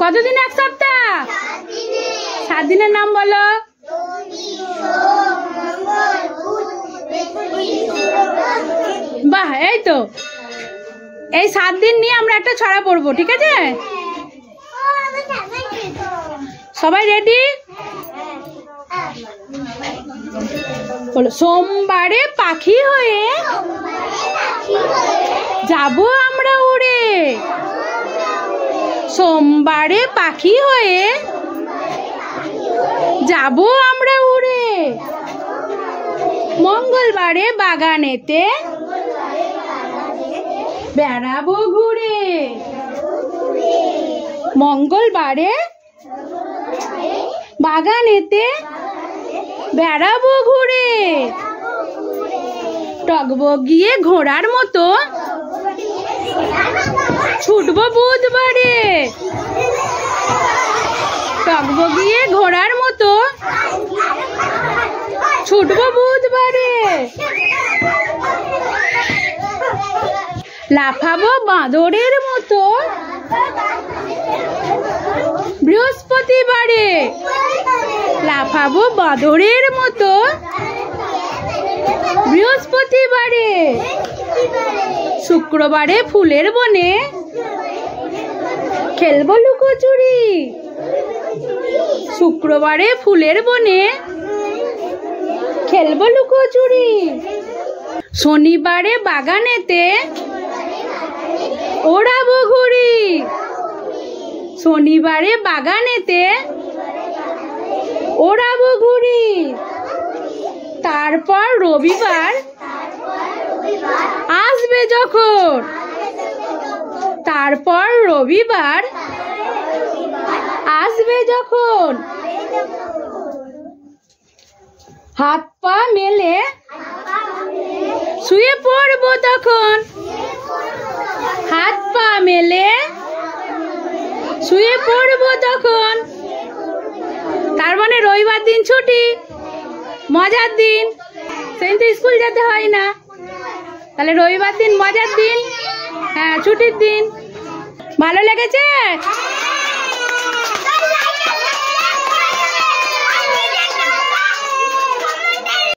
কতদিন? এক সপ্তাহ। 7 দিনের নাম বলো। বাহ, এই তো এই 7 দিন নিয়ে আমরা একটা ছড়া পড়বো, ঠিক আছে? সবাই রেডি? বলো, সোমবারে পাখি হয়ে যাবো আমরা উড়ে। সোমবারে পাখি হয়ে যাবো আমরা উড়ে। মঙ্গলবারে বাগানেতে বেড়াবো ঘুরে। মঙ্গলবারে বাগানেতে বেড়াবো ঘুরে। টগবগিয়ে ঘোড়ার মতো ছুটবো বুধবারে। টগবগিয়ে ঘোড়ার মতো ছুটবো বুধবারে। লাফাবো বাঁদরের মতো বৃহস্পতিবারে। লাফাবো বাঁদরের মতো বৃহস্পতিবারে। শুক্রবারে ফুলের বনে খেলবো লুকোচুরি। শুক্রবারে ফুলের বনে খেলবো লুকোচুরি। শনিবারে বাগানেতে ওড়াবো ঘুড়ি। শনিবারে বাগানেতে ওড়াবো ঘুড়ি। তারপর রবিবার আসবে যখন। তারপর রবিবার আসবে যখন। হাত পা মেলে শুয়ে পড়বো তখন। হাত পা মেলে শুয়ে পড়বো তখন। তার মানে রবিবার দিন ছুটি, মজার দিন। সেদিন তো স্কুল যেতে হয় না, তাহলে রবিবার দিন মজার দিন, হ্যাঁ ছুটির দিন। ভালো লেগেছে?